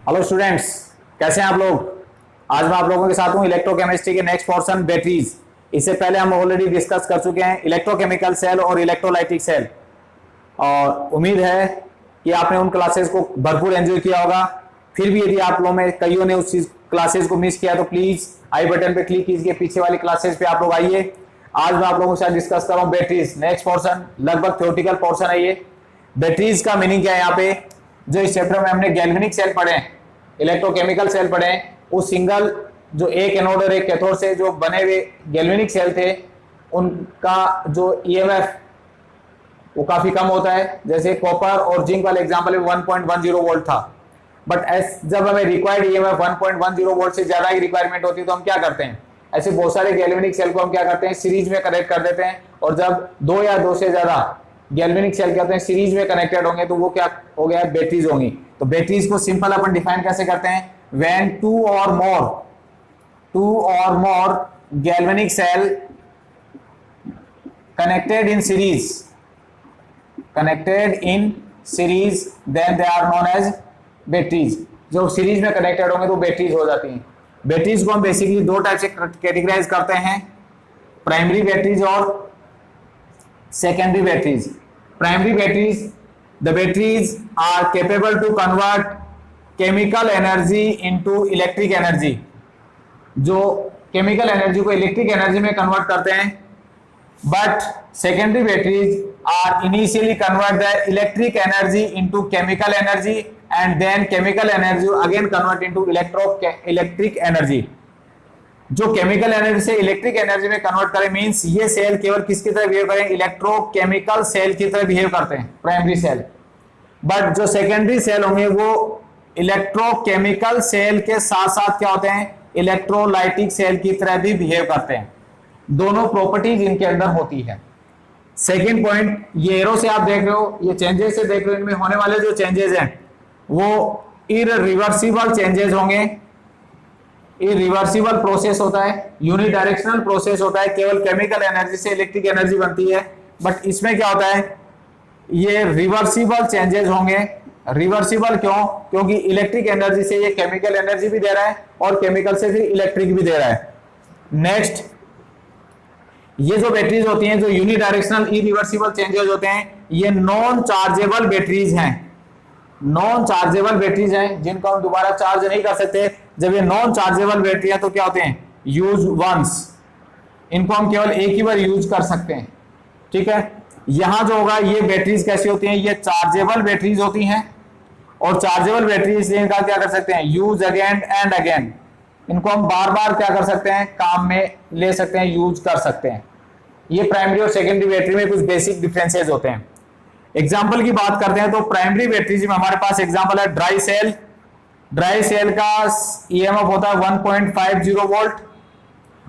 Hello students, कैसे हैं आप लोग। आज मैं आप लोगों के साथ हूं इलेक्ट्रोकेमिस्ट्री के नेक्स्ट पोर्शन बैटरीज। इससे पहले हम ऑलरेडी डिस्कस कर चुके हैं इलेक्ट्रोकेमिकल सेल और इलेक्ट्रोलाइटिक सेल, और उम्मीद है कि आपने उन क्लासेस को भरपूर एंजॉय किया होगा। फिर भी यदि आप लोगों में कईयों ने उस चीज क्लासेस को मिस किया तो प्लीज आई बटन पे क्लिक कीजिए, पीछे वाली क्लासेस पे आप लोग आइए। आज मैं आप लोगों के साथ डिस्कस कर रहा हूँ बैटरीज, नेक्स्ट पोर्शन, लगभग थ्योरेटिकल पोर्शन है ये। बैटरीज का मीनिंग क्या है यहाँ पे, जो इस चैप्टर में हमने गैल्वेनिक सेल पढ़े हैं, इलेक्ट्रोकेमिकल सेल पढ़े हैं, उस सिंगल जो एक एनोड और एक कैथोड से जो बने हुए गैल्वेनिक सेल थे उनका जो ईएमएफ वो काफी कम होता है। जैसे कॉपर और जिंक वाले एग्जांपल में 1.10 वोल्ट था, बट जब हमें रिक्वायर्ड ईएमएफ 1.10 वोल्ट से ज्यादा की रिक्वायरमेंट होती है तो हम क्या करते हैं, ऐसे बहुत सारे गैल्वेनिक सेल को हम क्या करते हैं, सीरीज में कनेक्ट कर देते हैं। और जब दो या दो से ज्यादा गैल्वेनिक सेल क्या होते हैं, सीरीज में कनेक्टेड होंगे तो वो क्या हो गया, बैटरीज होंगी। तो बैटरीज को सिंपल अपन डिफाइन कैसे करते हैं, व्हेन टू और मोर galvanic cell connected in series then they are known as batteries। जो सीरीज में कनेक्टेड होंगे तो बैटरीज हो जाती हैं। बैटरीज को हम बेसिकली दो टाइप से कैटेगराइज करते हैं, प्राइमरी बैटरीज और secondary batteries. Primary batteries, the batteries are capable to convert chemical energy into electric energy, जो केमिकल एनर्जी को इलेक्ट्रिक एनर्जी में कन्वर्ट करते हैं। But secondary batteries are initially convert the electric energy into chemical energy and then chemical energy again convert into electric energy. जो chemical energy से electric energy में convert करें, means ये cell केवल किसकी तरह बिहेव करें, इलेक्ट्रोकेमिकल सेल की तरह बिहेव करते हैं प्राइमरी सेल। बट जो सेकेंडरी सेल होंगे वो इलेक्ट्रोकेमिकल सेल के साथ साथ क्या होते हैं, इलेक्ट्रोलाइटिक सेल की तरह भी बिहेव करते हैं। दोनों प्रॉपर्टीज इनके अंदर होती है। सेकेंड पॉइंट, ये एरो से आप देख रहे हो, ये चेंजेस से देख रहे हो, इनमें होने वाले जो चेंजेस हैं वो इररिवर्सिबल चेंजेस होंगे। इररिवर्सिबल प्रोसेस होता है, यूनिडायरेक्शनल प्रोसेस होता है, केवल केमिकल एनर्जी से इलेक्ट्रिक एनर्जी बनती है। बट इसमें क्या होता है, ये रिवर्सिबल चेंजेस होंगे। रिवर्सिबल क्यों, क्योंकि इलेक्ट्रिक एनर्जी से ये केमिकल एनर्जी भी दे रहा है और केमिकल से फिर इलेक्ट्रिक भी दे रहा है। नेक्स्ट, ये जो बैटरीज होती हैं जो यूनिडायरेक्शनल इरिवर्सिबल चेंजेस होते हैं, ये नॉन चार्जेबल बैटरीज हैं। नॉन चार्जेबल बैटरीज हैं जिनको हम दोबारा चार्ज नहीं कर सकते। जब ये नॉन चार्जेबल बैटरी है तो क्या होते हैं, यूज वंस, इनको हम केवल एक ही बार यूज कर सकते हैं। ठीक है, यहां जो होगा ये बैटरीज कैसी होती हैं, ये चार्जेबल बैटरीज होती हैं। और चार्जेबल बैटरीज इनका क्या कर सकते हैं, यूज अगेन एंड अगेन, इनको हम बार बार क्या कर सकते हैं, काम में ले सकते हैं, यूज कर सकते हैं। ये प्राइमरी और सेकेंडरी बैटरी में कुछ बेसिक डिफरेंसेस होते हैं। एग्जांपल की बात करते हैं तो प्राइमरी बैटरीज में हमारे पास एग्जांपल है ड्राई सेल। ड्राई सेल का ईएमएफ होता है 1.50 वोल्ट।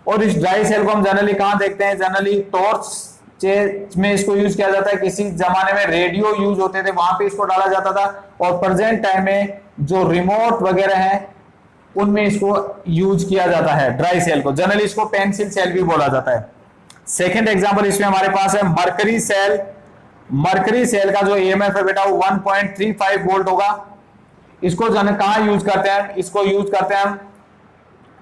और इस ड्राई सेल को हम जनरली कहां देखते हैं, जनरली टॉर्च में इसको यूज किया जाता है। किसी जमाने में रेडियो यूज होते थे, वहां पे इसको डाला जाता था। और प्रेजेंट टाइम में जो रिमोट वगैरह है उनमें इसको यूज किया जाता है ड्राई सेल को। जनरली इसको पेंसिल सेल भी बोला जाता है। सेकंड एग्जांपल इसमें हमारे पास है मरकरी सेल। मरकरी सेल का जो ईएमएफ है बेटा वो 1.35 वोल्ट होगा। इसको कहां यूज करते हैं, इसको यूज करते हैं हम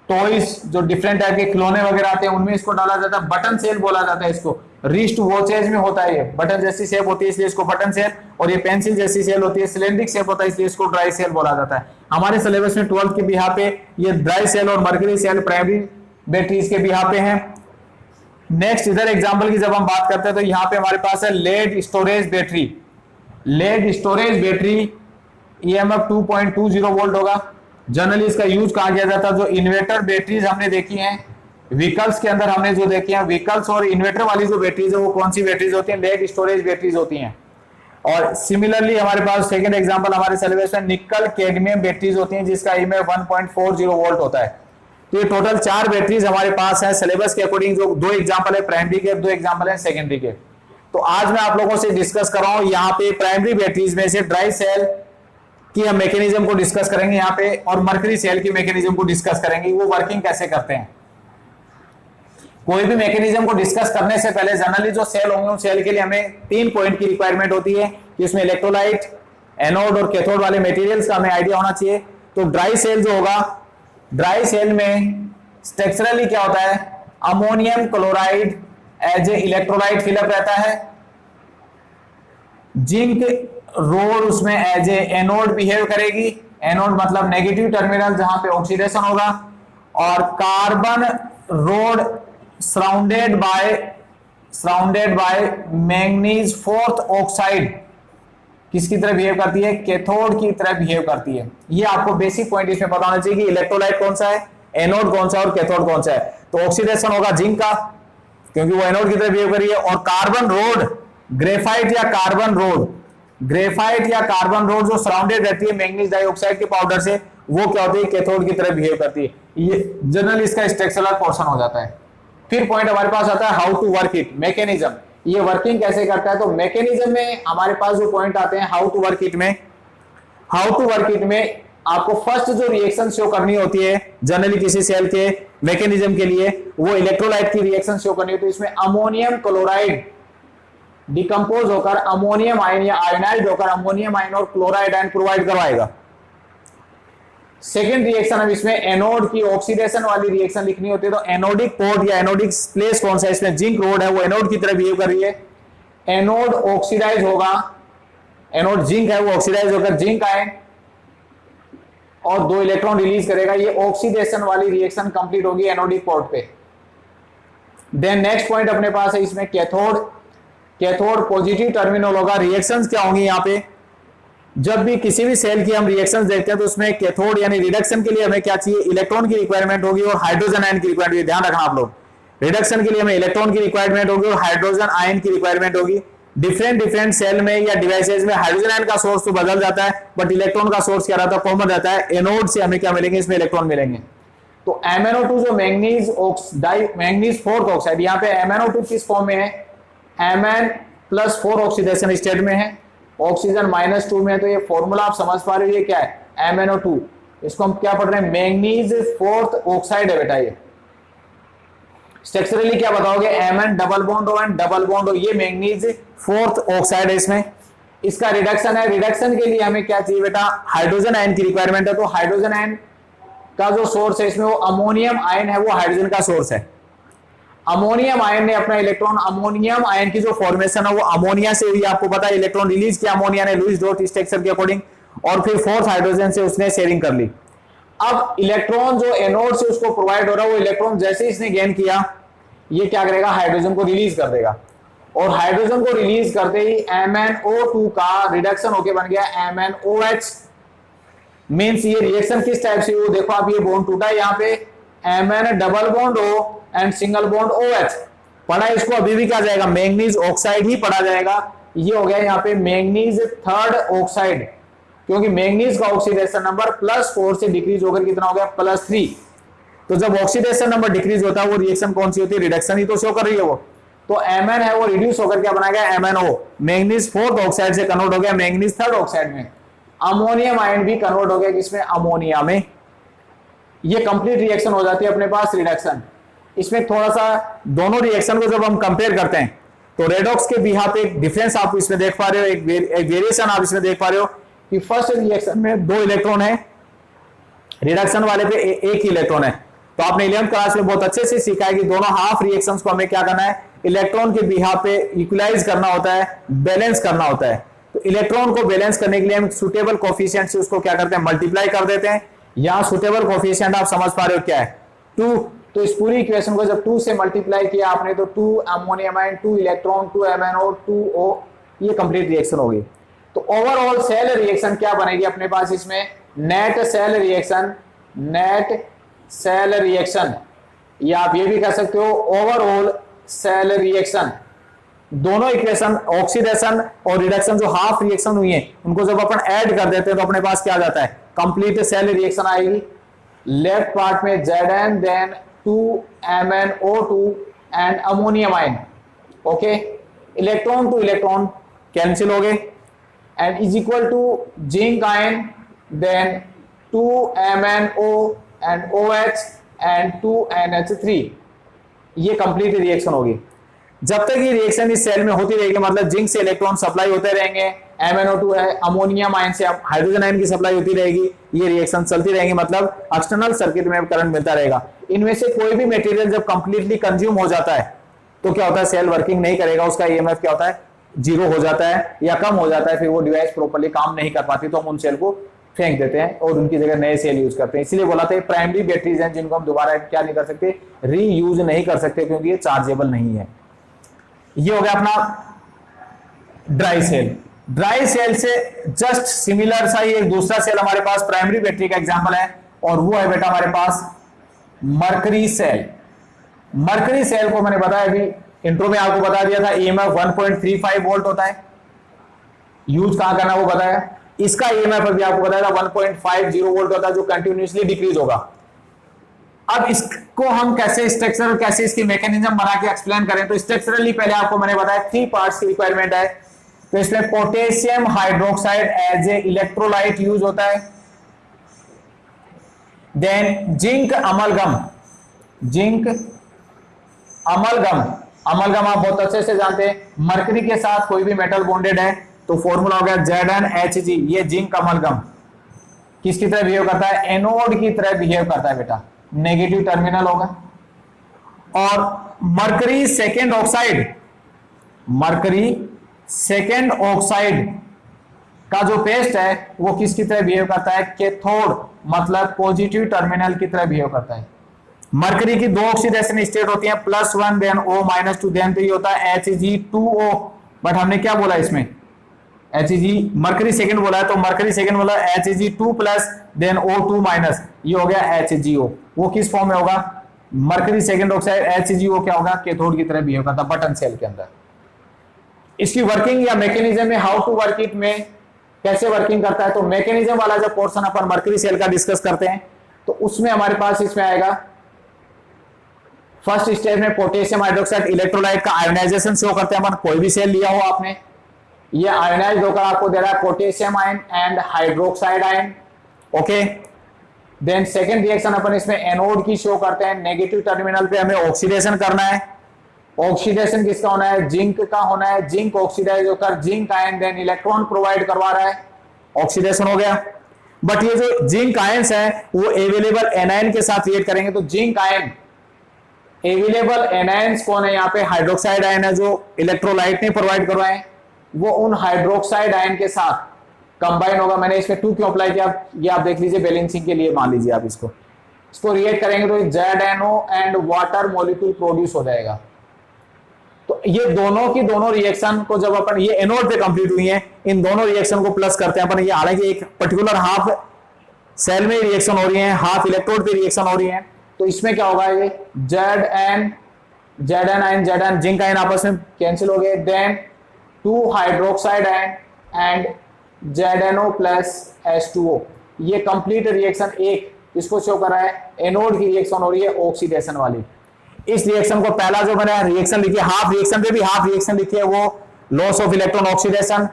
टॉयज, जो डिफरेंट टाइप के खिलौने वगैरह आते हैं उनमें इसको डाला जाता है। बटन सेल बोला जाता है इसको। रिस्ट वॉचेज में होता है, ये बटन जैसी शेप होती है इसलिए इसको बटन सेल, और ये पेंसिल जैसी सेल होती है, सिलेंड्रिक शेप होता है इसलिए इसको ड्राई सेल बोला जाता है। हमारे सिलेबस में 12th के बिहार पे ये ड्राई सेल और मरकरी सेल प्राइमरी बैटरीज के बिहार पे हैं। नेक्स्ट, इधर एग्जांपल की जब हम बात करते हैं तो यहाँ पे हमारे पास है lead storage battery. Lead storage battery EMF 2.20 volt होगा। जनरली इसका यूज कहा गया जाता है, जो इन्वर्टर बैटरीज हमने देखी हैं व्हीकल्स के अंदर, हमने जो देखी है व्हीकल्स और इन्वर्टर वाली जो बैटरीज है वो कौन सी बैटरीज होती हैं, लेड स्टोरेज बैटरीज होती हैं। और सिमिलरली हमारे पास सेकंड एग्जांपल हमारे सिलेबस में निकल कैडमियम बैटरीज होती हैं जिसका ईएमएफ 1.40 वोल्ट होता है। तो ये टोटल 4 बैटरीज हमारे पास है सिलेबस के अकॉर्डिंग, जो 2 एग्जांपल है प्राइमरी के, 2 एग्जांपल है सेकेंडरी के। तो आज मैं आप लोगों से डिस्कस कर रहा हूं यहाँ पे प्राइमरी बैटरीज में से ड्राई सेल की हम मैकेनिज्म को डिस्कस करेंगे यहाँ पे, और मरकरी सेल की मैकेनिज्म को डिस्कस करेंगे, वो वर्किंग कैसे करते हैं। कोई भी मैकेनिज्म को डिस्कस करने से पहले जनरली जो सेल होंगे उन सेल के लिए हमें 3 पॉइंट की रिक्वायरमेंट होती है कि उसमें इलेक्ट्रोलाइट, एनोड और कैथोड वाले मटेरियल्स का हमें आइडिया होना चाहिए। तो ड्राई सेल जो होगा, ड्राई सेल में स्ट्रक्चरली क्या होता है, ammonium chloride as a electrolyte fill up रहता है, जिंक रोड उसमें एज ए एनोड बिहेव करेगी, एनोड मतलब नेगेटिव टर्मिनल जहां पे ऑक्सीडेशन होगा, और carbon rod surrounded by manganese fourth oxide किसकी तरह बिहेव करती है, कैथोड की तरह बिहेव करती है। ये आपको बेसिक पॉइंट इसमें पता होना चाहिए कि इलेक्ट्रोलाइट कौन सा है, एनोड कौन सा है और कैथोड कौन सा है। तो ऑक्सीडेशन होगा जिंक का क्योंकि वो एनोड की तरह बिहेव कर रही है, और कार्बन रोड, ग्रेफाइट या कार्बन रोड जो सराउंडेड रहती है मैंगनीज डाइऑक्साइड के पाउडर से, वो क्या होती है, कैथोड की तरह बिहेव करती है। ये जनरल इसका स्ट्रक्चरल पोर्शन हो जाता है। फिर पॉइंट हमारे पास आता है how to work it, mechanism, ये वर्किंग कैसे करता है। तो मैकेनिज्म में हमारे पास जो पॉइंट आते हैं हाउ टू वर्क इट में आपको फर्स्ट जो रिएक्शन शो करनी होती है जनरली किसी सेल के मैकेनिज्म के लिए, वो इलेक्ट्रोलाइट की रिएक्शन शो करनी होती है। इसमें अमोनियम क्लोराइड डिकम्पोज होकर अमोनियम आयन या आयनाइड होकर अमोनियम आयन और क्लोराइड आयन प्रोवाइड करवाएगा। सेकेंड रिएक्शन अब इसमें एनोड की ऑक्सीडेशन वाली रिएक्शन लिखनी होती है, तो एनोडिक पोर्ट या एनोडिक प्लेस कौन सा है, इसमें जिंक रोड है, वो एनोड की तरह बिहेव कर रही है। एनोड ऑक्सीडाइज होगा, एनोड जिंक है, वो ऑक्सीडाइज होकर जिंक आयन और 2 इलेक्ट्रॉन रिलीज करेगा। ये ऑक्सीडेशन वाली रिएक्शन कंप्लीट होगी एनोडिक पोर्ट पे। देन नेक्स्ट पॉइंट अपने पास है इसमें कैथोड पॉजिटिव टर्मिनल होगा। रिएक्शंस क्या होंगी यहाँ पे, जब भी किसी भी सेल की हम रिएक्शंस देखते हैं तो उसमें कैथोड यानी रिडक्शन के लिए हमें क्या चाहिए, इलेक्ट्रॉन की रिक्वायरमेंट होगी और हाइड्रोजन आयन की रिक्वायरमेंट होगी। ध्यान रखना आप लोग, रिडक्शन के लिए हमें इलेक्ट्रॉन की रिक्वायरमेंट होगी और हाइड्रोजन आयन की रिक्वायरमेंट होगी। डिफरेंट सेल में या डिवाइसेज में हाइड्रोजन आयन का सोर्स तो बदल जाता है, बट इलेक्ट्रॉन का सोर्स क्या रहता है, कॉमन रहता है। एनोड से हमें क्या मिलेंगे, इसमें इलेक्ट्रॉन मिलेंगे। तो MnO2 जो मैंगनीज फोर्थ ऑक्साइड, यहाँ पे MnO2 किस फॉर्म में है, Mn+4 ऑक्सीडेशन स्टेट में है, ऑक्सीजन -2 में है। तो ये फॉर्मूला आप समझ पा रहे हो, ये क्या है, MnO2। इसको हम क्या पढ़ रहे हैं, मैंगनीज फोर्थ ऑक्साइड है बेटा। ये स्ट्रक्चरली क्या बताओगे, Mn double bond O and double bond O, ये मैंगनीज फोर्थ ऑक्साइड है। इसमें इसका रिडक्शन है, रिडक्शन के लिए हमें क्या चाहिए बेटा, हाइड्रोजन आयन की रिक्वायरमेंट है। तो हाइड्रोजन आयन का जो सोर्स है इसमें वो अमोनियम आयन है, वो हाइड्रोजन का सोर्स है। अमोनियम आयन ने अपना इलेक्ट्रॉन, अमोनियम आयन की जो फॉर्मेशन है वो अमोनिया से हुई, आपको पता है। इलेक्ट्रॉन रिलीज किया अमोनिया ने लुईस डॉट स्ट्रक्चर के अकॉर्डिंग, और फिर फोर्थ हाइड्रोजन से उसने शेयरिंग कर ली। अब इलेक्ट्रॉन जो एनोड से उसको प्रोवाइड हो रहा है, वो इलेक्ट्रॉन जैसे इसने गेन किया, ये क्या करेगा, हाइड्रोजन को रिलीज कर देगा, और हाइड्रोजन को रिलीज करते ही MnO2 का रिडक्शन होके बन गया MnOH। मींस ये रिएक्शन किस टाइप से हुई, देखो आप, ये बॉन्ड टूटा है यहाँ पे, Mn double bond O and single bond OH पढ़ा, इसको अभी भी क्या जाएगा, मैंगनीज ऑक्साइड ही पढ़ा जाएगा। ये हो गया यहाँ पे मैंगनीज थर्ड ऑक्साइड, क्योंकि मैंगनीज का ऑक्सीडेशन नंबर +4 से डिक्रीज होकर कितना हो गया, +3। तो जब ऑक्सीडेशन नंबर डिक्रीज होता है, वो रिएक्शन कौन सी होती है, रिडक्शन ही तो शो कर रही है वो। तो Mn है वो रिड्यूस होकर क्या बना गया, MnO, मैंगनीज फोर्थ ऑक्साइड से कन्वर्ट हो गया मैंगनीज थर्ड ऑक्साइड में। अमोनियम आयन भी कन्वर्ट हो गया किसमें, अमोनिया में। ये कंप्लीट रिएक्शन हो जाती है अपने पास रिडक्शन। इसमें थोड़ा सा दोनों रिएक्शन को जब हम कंपेयर करते हैं तो रेडॉक्स के बिहाफ पे एक डिफरेंस आप इसमें देख पा रहे हो, एक वेरिएशन आप इसमें देख पा रहे हो कि फर्स्ट रिएक्शन में 2 इलेक्ट्रॉन है, रिडक्शन वाले पे एक ही इलेक्ट्रॉन है। तो आपने 11th क्लास में बहुत अच्छे से सीखा है कि दोनों हाफ रिएक्शंस को हमें क्या करना है, इलेक्ट्रॉन के बिहाफ पे इक्वलाइज करना होता है, बैलेंस करना होता है। तो इलेक्ट्रॉन को बैलेंस करने के लिए हम सुटेबल कोफिशिएंट से उसको क्या करते हैं, मल्टीप्लाई कर देते हैं। यहाँ सुटेबल कोफिशिएंट आप समझ पा रहे हो क्या है, 2। तो इस पूरी इक्वेशन को जब 2 से मल्टीप्लाई किया आपने, तो 2 ammonium ion, 2 electron, 2 MnO, 2 O, ये कंप्लीट रिएक्शन होगी। तो ओवरऑल सेल रिएक्शन क्या बनेगी अपने पास इसमें, नेट सेल रिएक्शन, या आप ये भी कह सकते हो ओवरऑल सेल रिएक्शन। दोनों इक्वेशन ऑक्सीडेशन और रिडक्शन जो हाफ रिएक्शन हुई है, उनको जब अपन ऐड कर देते हैं तो अपने पास क्या आ जाता है, कंप्लीट सेल रिएक्शन आएगी। लेफ्ट पार्ट में Zn then 2 MnO2 and ammonium ion, okay, electron to electron cancel हो गए, and is equal to zinc ion then 2 MnO and OH and 2 NH3। ये कंप्लीट रिएक्शन होगी। जब तक ये रिएक्शन इस सेल में होती रहेगी, मतलब जिंक से इलेक्ट्रॉन सप्लाई होते रहेंगे, MnO2 है, अमोनियम आयन से हाइड्रोजन आयन की सप्लाई होती रहेगी, ये रिएक्शन चलती रहेंगी, मतलब एक्सटर्नल सर्किट में करंट मिलता रहेगा। इनमें से कोई भी मटेरियल जब कंप्लीटली कंज्यूम हो जाता है तो क्या होता है, सेल वर्किंग नहीं करेगा, उसका ईएमएफ क्या होता है, जीरो हो जाता है या कम हो जाता है, फिर वो डिवाइस प्रॉपर्ली काम नहीं कर पाती, तो हम उन सेल को फेंक देते हैं और उनकी जगह नए सेल यूज करते हैं। इसलिए बोला था प्राइमरी बैटरीज हैं जिनको हम दोबारा क्या नहीं कर सकते, रीयूज नहीं कर सकते, क्योंकि ये चार्जेबल नहीं है। ये हो गया अपना ड्राई सेल। ड्राई सेल से जस्ट सिमिलर सा ही एक दूसरा सेल हमारे पास प्राइमरी बैटरी का एग्जांपल है, और वो है बेटा हमारे पास मरकरी सेल। मरकरी सेल को मैंने बताया अभी इंट्रो में, आपको बता दिया था ईएमएफ 1.35 वोल्ट होता है, यूज कहां करना वो बताया। इसका ईएमएफ अभी आपको बताया था 1.50 वोल्ट होता है, जो कंटिन्यूसली डिक्रीज होगा। अब इसको हम कैसे स्ट्रक्चर, कैसे इसकी मैकेनिज्म बना के एक्सप्लेन करें, तो स्ट्रक्चरली पहले आपको मैंने बताया 3 पार्ट्स की रिक्वायरमेंट है। तो इसमें potassium hydroxide as a electrolyte use होता है, then zinc amalgam, zinc amalgam, amalgam आप बहुत अच्छे से जानते हैं, मरकरी के साथ कोई भी मेटल बॉन्डेड है तो फॉर्मूला हो गया ZnHg, ये जिंक अमलगम किसकी तरह बिहेव करता है, एनोड की तरह बिहेव करता है बेटा, नेगेटिव टर्मिनल होगा। और mercury second oxide, mercury second oxide का जो पेस्ट है वो किसकी तरह बिहेव करता है, कैथोड, मतलब पॉजिटिव टर्मिनल की तरह बिहेव करता है। मरकरी की 2 ऑक्सीडेशन स्टेट होती है, +1 देन O -2 देन, तो ये होता है Hg2O। बट हमने क्या बोला इसमें, Hg, मरकरी सेकंड बोला है तो मरकरी सेकंड बोला Hg2 plus then O2 minus, ये हो गया HgO। वो किस फॉर्म में होगा, मरकरी सेकंड ऑक्साइड HgO क्या होगा, कैथोड की तरह बिहेव करता है बटन सेल के अंदर। इसकी वर्किंग या मैकेनिज्म में, हाउ टू वर्क इट में कैसे वर्किंग करता है, तो मैकेनिज्म वाला जब पोर्शन अपन मरकरी सेल का डिस्कस करते हैं तो उसमें हमारे पास इसमें आएगा फर्स्ट स्टेज में पोटेशियम हाइड्रोक्साइड इलेक्ट्रोलाइट का आयोनाइजेशन शो करते हैं अपन। कोई भी सेल लिया हो आपने, ये आयोनाइज होकर आपको दे रहा है potassium ion and hydroxide ion, okay. Then second reaction अपन इसमें एनोड की शो करते हैं, नेगेटिव टर्मिनल पे हमें ऑक्सीडेशन करना है। ऑक्सीडेशन किसका होना है, जिंक का होना है, जिंक ऑक्सीडाइज होकर zinc ion then electron provide करवा रहा है, ऑक्सीडेशन हो गया। बट ये जो जिंक आयंस है वो अवेलेबल एनायन के साथ रिएक्ट करेंगे, तो जिंक आयन अवेलेबल एनायंस कौन है, यहाँ पे हाइड्रोक्साइड आयन है जो इलेक्ट्रोलाइट ने प्रोवाइड करवाए, वो उन हाइड्रोक्साइड आयन के साथ कंबाइन होगा। मैंने इसमें 2 क्यों अप्लाई किया, ये आप देख लीजिए, बैलेंसिंग के लिए मान लीजिए आप इसको रिएक्ट करेंगे तो ZnO and water molecule produce हो जाएगा। तो ये दोनों की दोनों रिएक्शन को जब अपन, ये एनोड पे कंप्लीट हुई है, इन दोनों रिएक्शन को प्लस करते हैं अपन। ये हालांकि एक पर्टिकुलर हाफ सेल में रिएक्शन हो रही है, हाफ इलेक्ट्रोड पे रिएक्शन हो रही है, तो इसमें क्या होगा, ये Zn ion Zn zinc ion आपस में कैंसिल हो गए, then 2 hydroxide ion and ZnO plus H2O। ये कंप्लीट रिएक्शन एक इसको शो कर रहा है, एनोड की रिएक्शन हो रही है ऑक्सीडेशन वाली। इस रिएक्शन को पहला जो मैंने रिएक्शन लिखी है, हाफ रिएक्शन पे भी हाफ रिएक्शन लिखी है, वो loss of electron oxidation,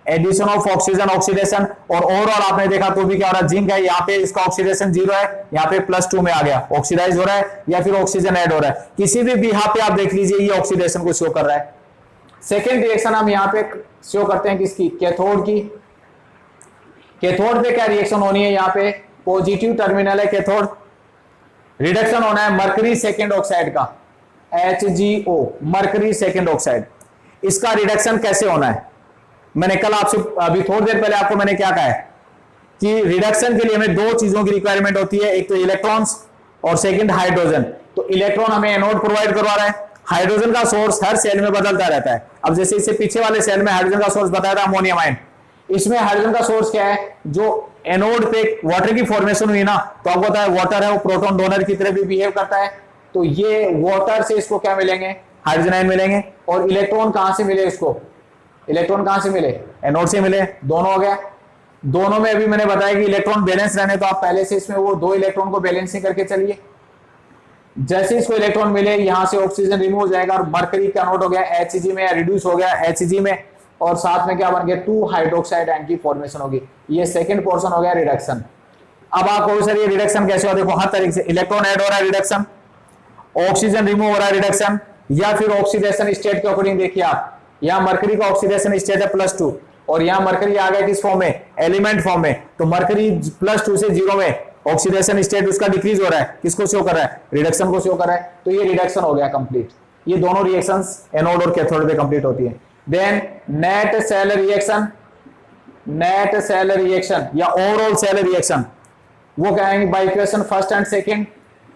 addition of oxygen oxidation, और ओवरऑल आपने देखा तो भी क्या हो रहा है, जिंक है यहाँ पे इसका ऑक्सीडेशन 0 है, यहाँ पे +2 में आ गया, ऑक्सीडाइज हो रहा है या फिर ऑक्सीजन ऐड हो रहा है, किसी भी यहाँ पे आप देख लीजिए ये ऑक्सीडेशन को शो कर रहा है। सेकेंड रिएक्शन हम यहाँ पे शो करते हैं किसकी, कैथोड की। कैथोड पे क्या रिएक्शन होनी है, यहाँ पे पॉजिटिव टर्मिनल है कैथोड, रिडक्शन होना है मरकरी सेकेंड ऑक्साइड का HgO, मरकरी सेकेंड ऑक्साइड। इसका रिडक्शन कैसे होना है, मैंने कल आपसे अभी थोड़ी देर पहले आपको मैंने क्या कहा है कि रिडक्शन के लिए हमें 2 चीजों की रिक्वायरमेंट होती है, एक तो इलेक्ट्रॉन्स और सेकंड हाइड्रोजन। तो इलेक्ट्रॉन हमें एनोड प्रोवाइड करवा रहा है, हाइड्रोजन का सोर्स हर सेल में बदलता रहता है। अब जैसे इससे पीछे वाले सेल में हाइड्रोजन का सोर्स बताया था अमोनियम आयन, इसमें हाइड्रोजन का सोर्स क्या है, जो एनोड पे वाटर की फॉर्मेशन हुई ना, तो आपको पता है वाटर है वो प्रोटॉन डोनर की तरह भी बिहेव करता है, तो ये वाटर से इसको क्या मिलेंगे, हाइड्रोजन आयन मिलेंगे। और इलेक्ट्रॉन कहां से मिले इसको, इलेक्ट्रॉन कहां से मिले, एनोड से मिले, दोनों हो गया। दोनों में अभी मैंने बताया कि इलेक्ट्रॉन बैलेंस रहने, तो आप पहले से इसमें वो 2 इलेक्ट्रॉन को बैलेंसिंग करके चलिए। जैसे इसको इलेक्ट्रॉन मिले यहां से ऑक्सीजन रिमूव हो जाएगा और मरकरी कन्वर्ट हो गया Hg में, रिड्यूस हो गया Hg में, और साथ में क्या बन गया, 2 हाइड्रोक्साइड आयन की फॉर्मेशन होगी। ये सेकंड पोर्शन हो गया रिडक्शन। अब आप कहो सर ये रिडक्शन कैसे हो, देखो हर तरीके से, इलेक्ट्रॉन ऐड हो रहा है रिडक्शन, ऑक्सीजन रिमूव हो रहा है रिडक्शन, या फिर ऑक्सीडेशन स्टेट के अकॉर्डिंग देखिए आप, यहाँ मरकरी का ऑक्सीडेशन स्टेट है +2, और यहाँ मरकरी आ गया किस फॉर्म में, एलिमेंट फॉर्म में, तो मरकरी +2 से 0 में ऑक्सीडेशन स्टेट उसका डिक्रीज हो रहा है, किसको शो कर रहा है, रिडक्शन को शो कर रहा है, तो ये रिडक्शन हो गया कंप्लीट। ये दोनों रिएक्शंस एनोड और कैथोड पे कंप्लीट होती है। देन नेट सेल रिएक्शन या ओवरऑल सेल रिएक्शन, वो कहेंगे by equation first and second.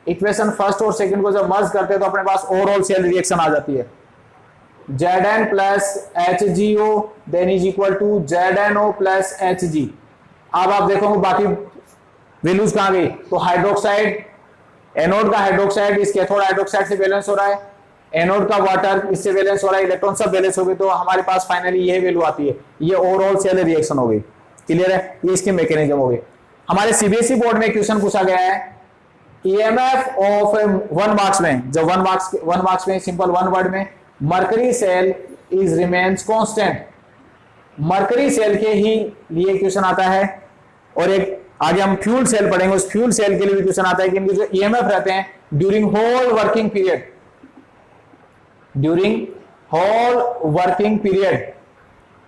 Equation first और सेकंड को जब मर्ज करते हैं तो अपने पास ओवरऑल सेल रिएक्शन आ जाती है, Zn plus HgO then is equal to ZnO plus Hg। अब आप देखोगे बाकी वैल्यूज कहां गई, तो हाइड्रोक्साइड, एनोड का हाइड्रोक्साइड इस कैथोड हाइड्रोक्साइड से बैलेंस हो रहा है, एनोड का वाटर इससे बैलेंस हो रहा है, इलेक्ट्रॉन सब बैलेंस हो गए, तो हमारे पास फाइनली ये वैल्यू आती है। ये ओवरऑल सेल रिएक्शन हो गई। क्लियर है, ये इसके मैकेनिज्म हो गए। हमारे सीबीएसई बोर्ड में क्वेश्चन पूछा गया है ईएमएफ ऑफ 1 मार्क्स में, जब 1 मार्क्स में सिंपल 1 वर्ड में mercury cell is remains constant, mercury cell के ही लिए क्वेश्चन आता है। और एक आगे हम फ्यूल सेल पढ़ेंगे, उस फ्यूल सेल के लिए भी क्वेश्चन आता है कि इनके जो ईएमएफ रहते हैं ड्यूरिंग होल वर्किंग पीरियड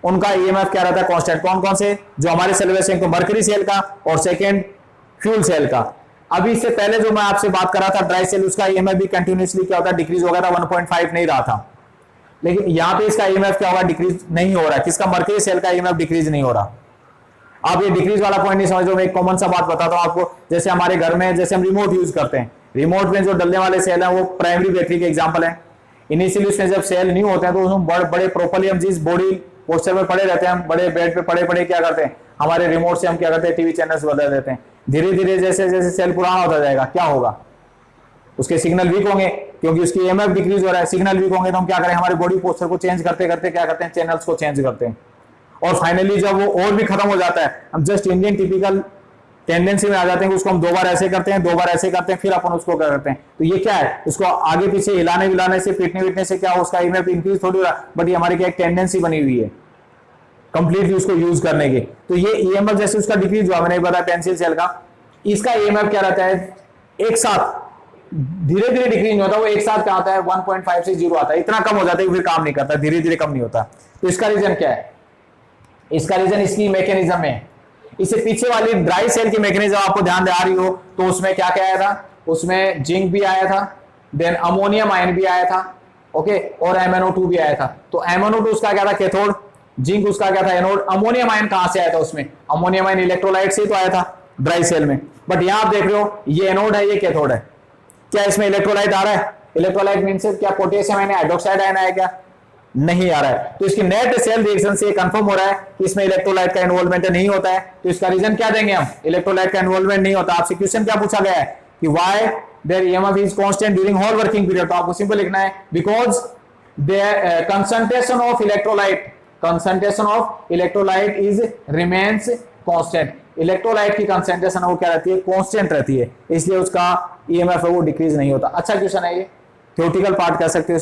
उनका ईएमएफ क्या रहता है, कांस्टेंट। कौन कौन से, जो हमारे सिलेबस है, तो मरकरी सेल का और सेकेंड फ्यूल सेल का। अभी इससे पहले जो मैं आपसे बात कर रहा था ड्राई सेल, उसका ईएमएफ भी कंटिन्यूअसली क्या होता है, डिक्रीज हो गया था, 1.5 नहीं रहा था। लेकिन यहां पे इसका ईएमएफ क्या होगा, डिक्रीज नहीं हो रहा है। किसका, मरकरी सेल का ईएमएफ डिक्रीज नहीं हो रहा। आप ये डिक्रीज वाला पॉइंट नहीं समझ रहे, मैं एक कॉमन सा बात बताता हूं आपको। जैसे हमारे घर में जैसे हम रिमोट यूज करते हैं, रिमोट में जो डलने वाले सेल हैं वो प्राइमरी बैटरी के एग्जांपल हैं। इनिशियली उसमें जब सेल न्यू होते हैं तो उसमें बड़े प्रॉपर्ली हम जिस बॉडी पोस्चर में पड़े रहते हैं, हम बड़े बेड पे पड़े क्या करते हैं, हमारे रिमोट से हम क्या करते हैं, टीवी चैनल्स बदल देते हैं। धीरे धीरे जैसे जैसे सेल पुराना होता जाएगा क्या होगा, उसके सिग्नल वीक होंगे, क्योंकि उसकी ईएमएफ डिक्रीज हो रहा है। सिग्नल वीक होंगे तो हम क्या करें, हमारे बॉडी पोस्चर को चेंज करते करते क्या करते हैं, चैनल्स को चेंज करते हैं। और फाइनली जब वो और भी खत्म हो जाता है, हम जस्ट इंडियन टिपिकल टेंडेंसी में आ जाते हैं कि उसको हम 2 बार ऐसे करते हैं, 2 बार ऐसे करते हैं, फिर अपन उसको क्या करते हैं। तो ये क्या है, उसको आगे पीछे हिलाने विलाने से, पीटने से क्या उसका ईएमएफ इंक्रीज थोड़ी हो रहा, बट ये हमारी क्या एक टेंडेंसी बनी हुई है कंप्लीटली उसको यूज करने की। तो ये ईएमएफ जैसे उसका डिक्रीज हुआ, मैंने बताया पेंसिल सेल का, इसका ईएमएफ क्या रहता है, एक साथ धीरे धीरे डिक्रीज नहीं होता, वो एक साथ क्या आता है 1.5 से 0 आता है। इतना कम हो जाता है फिर काम नहीं करता, धीरे धीरे कम नहीं होता। तो इसका रीजन क्या है, इसका रीजन इसकी मैकेनिज्म है। इससे पीछे वाली ड्राई सेल की मैकेनिज्म आपको ध्यान दे आ रही हो, तो उसमें क्या क्या आया था, उसमें जिंक भी आया था, देन अमोनियम आयन भी आया था, ओके, और MnO2 भी आया था। तो MnO2 उसका क्या था, कैथोड, जिंक उसका क्या था, एनोड। अमोनियम आयन कहां से आया था, उसमें अमोनियम आयन इलेक्ट्रोलाइट से तो आया था ड्राई सेल में। बट यहां आप देख रहे हो ये एनोड है, ये कैथोड है। क्या इसमें इलेक्ट्रोलाइट आ रहा है, इलेक्ट्रोलाइट मीन से क्या पोटेशियम आयन हाइड्रोक्साइड आयन आया, क्या नहीं आ रहा है। तो इसकी नेट सेल रिएक्शन से कंफर्म हो रहा है कि इसमें इलेक्ट्रोलाइट का इन्वॉल्वमेंट नहीं होता है। तो इसका रीजन क्या देंगे हम, इलेक्ट्रोलाइट का इन्वॉल्वमेंट नहीं होता। आपसे क्वेश्चन क्या पूछा गया है कि why there EMF is constant during whole working period, तो आपको सिंपल लिखना है because their concentration of electrolyte is remains constant. Electrolyte की कंसंट्रेशन वो क्या रहती है, कांस्टेंट रहती है, इसलिए उसका ईएमएफ है वो डिक्रीज नहीं होता। अच्छा क्वेश्चन है ये, थ्योरेटिकल पार्ट कह सकते हो।